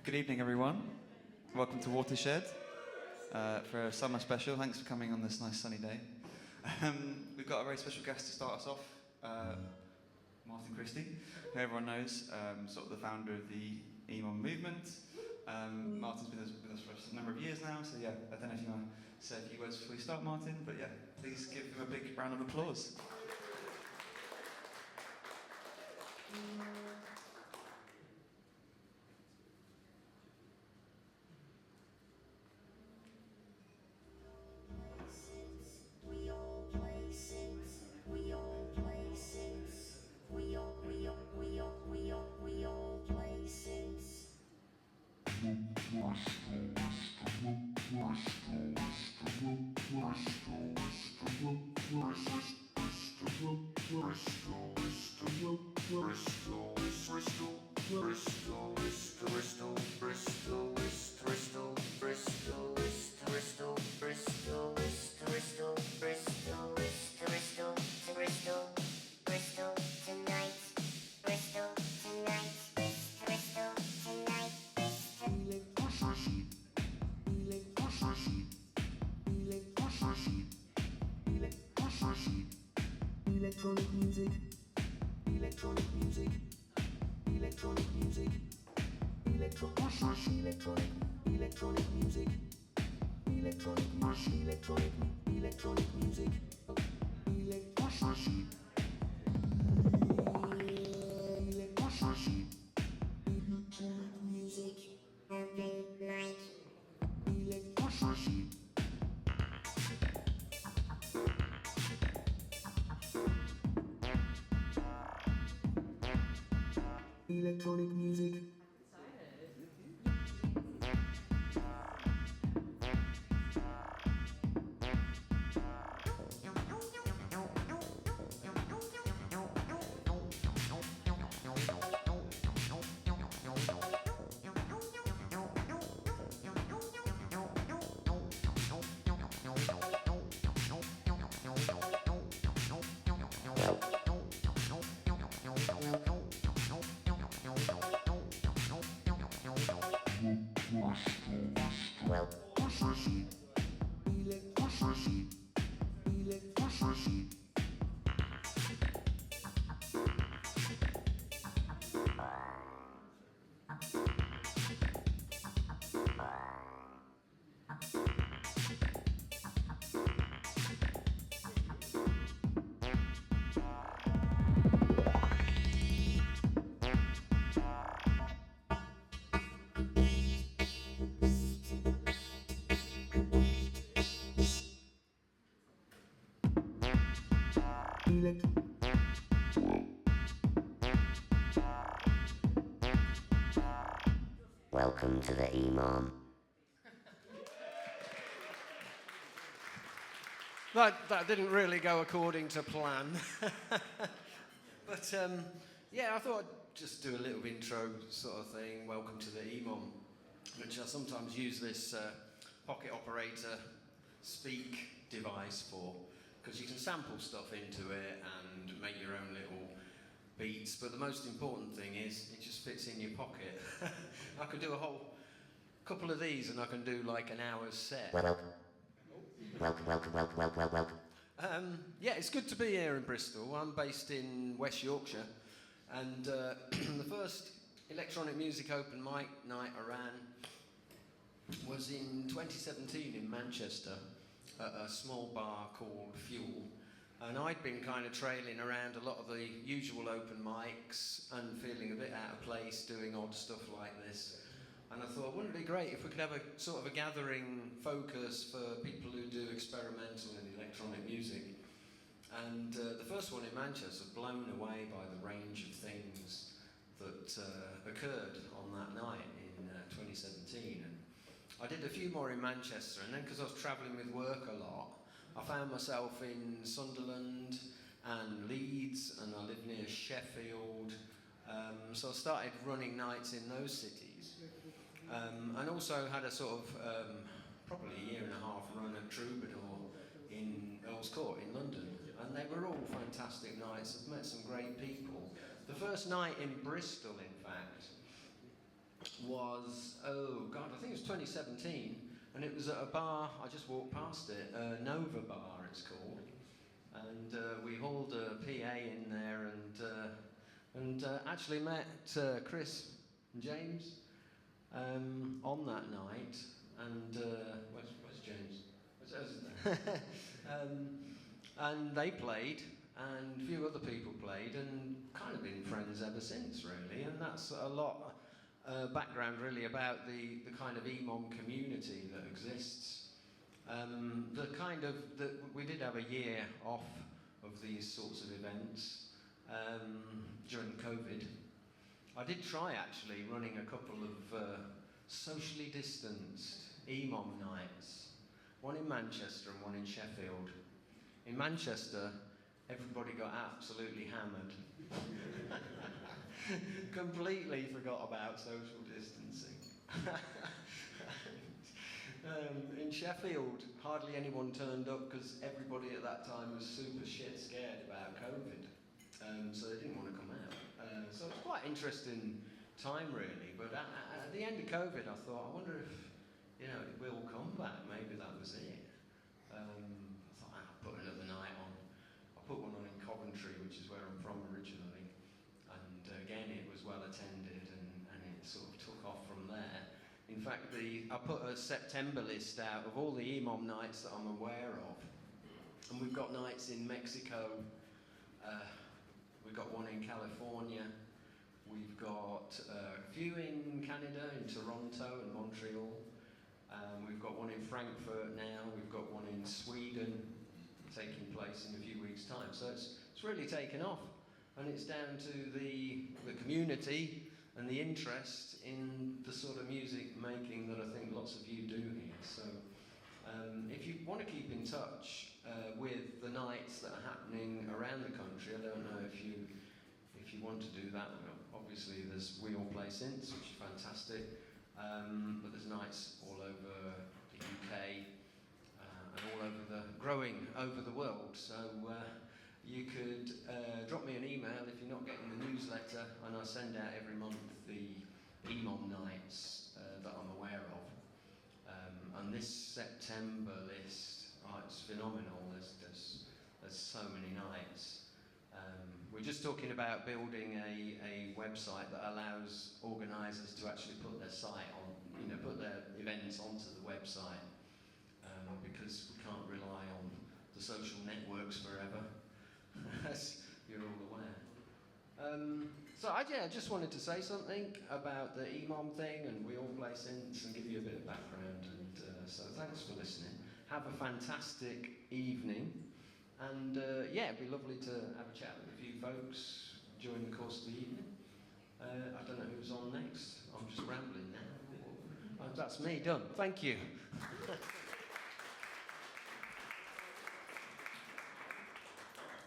Good evening, everyone. Welcome to Watershed for a summer special. Thanks for coming on this nice sunny day. We've got a very special guest to start us off, Martin Christie, who everyone knows, sort of the founder of the EMOM movement. Martin's been with us for a number of years now, so yeah, I don't know if you want to say a few words before we start, Martin, but yeah, please give him a big round of applause. Electronic music. Welcome to the EMOM. That didn't really go according to plan. But yeah, I thought I'd just do a little intro sort of thing. Welcome to the EMOM, which I sometimes use this pocket operator speak device for, because you can sample stuff into it and make your own little beats, but the most important thing is it just fits in your pocket. I could do a whole couple of these and I can do like an hour's set. Welcome. Yeah, it's good to be here in Bristol. I'm based in West Yorkshire, and the first electronic music open mic night I ran was in 2017 in Manchester at a small bar called Fuel. And I'd been kind of trailing around a lot of the usual open mics and feeling a bit out of place doing odd stuff like this. And I thought, wouldn't it be great if we could have a sort of a gathering focus for people who do experimental and electronic music. And the first one in Manchester was blown away by the range of things that occurred on that night in 2017. And I did a few more in Manchester, and then because I was travelling with work a lot, I found myself in Sunderland and Leeds, and I live near Sheffield, so I started running nights in those cities, and also had a sort of probably a year and a half run at Troubadour in Earl's Court in London, and they were all fantastic nights. I've met some great people. The first night in Bristol, in fact, was, oh God, I think it was 2017, and it was at a bar, I just walked past it, Nova Bar it's called, and we hauled a PA in there and actually met Chris and James on that night, and where's James? And they played, and a few other people played, and kind of been friends ever since, really. And that's a lot background, really, about the kind of EMOM community that exists. We did have a year off of these sorts of events during COVID. I did try actually running a couple of socially distanced EMOM nights, one in Manchester and one in Sheffield. In Manchester, everybody got absolutely hammered. Completely forgot about social distancing. In Sheffield, hardly anyone turned up because everybody at that time was super shit scared about COVID. So they didn't want to come out. So it was quite an interesting time, really. But at the end of COVID, I thought, I wonder if, it will come back. Maybe that was it. I thought, I'll put another night on. I put one on in Coventry, which is where I'm from originally. And again, it was well attended, and it sort of took off from there. In fact, I put a September list out of all the EMOM nights that I'm aware of. And we've got nights in Mexico. We've got one in California. We've got a few in Canada, in Toronto and Montreal. We've got one in Frankfurt now. We've got one in Sweden taking place in a few weeks' time. So it's really taken off. And it's down to the community and the interest in the sort of music making that I think lots of you do here. So if you want to keep in touch with the nights that are happening around the country, I don't know if you want to do that. Obviously, we all play Synth, which is fantastic, but there's nights all over the UK and all over growing over the world. So you could drop me an email if you're not getting the newsletter, and I send out every month the EMOM nights that I'm aware of. And this September list, it's phenomenal. There's so many nights. We're just talking about building a website that allows organisers to actually put their site on, put their events onto the website, because we can't rely on the social networks forever, as you're all aware. So I just wanted to say something about the EMOM thing, and we all play Synths, and give you a bit of background. And so thanks for listening. Have a fantastic evening, and it'd be lovely to have a chat with a few folks during the course of the evening. I don't know who's on next. I'm just rambling now. That's me done. Thank you.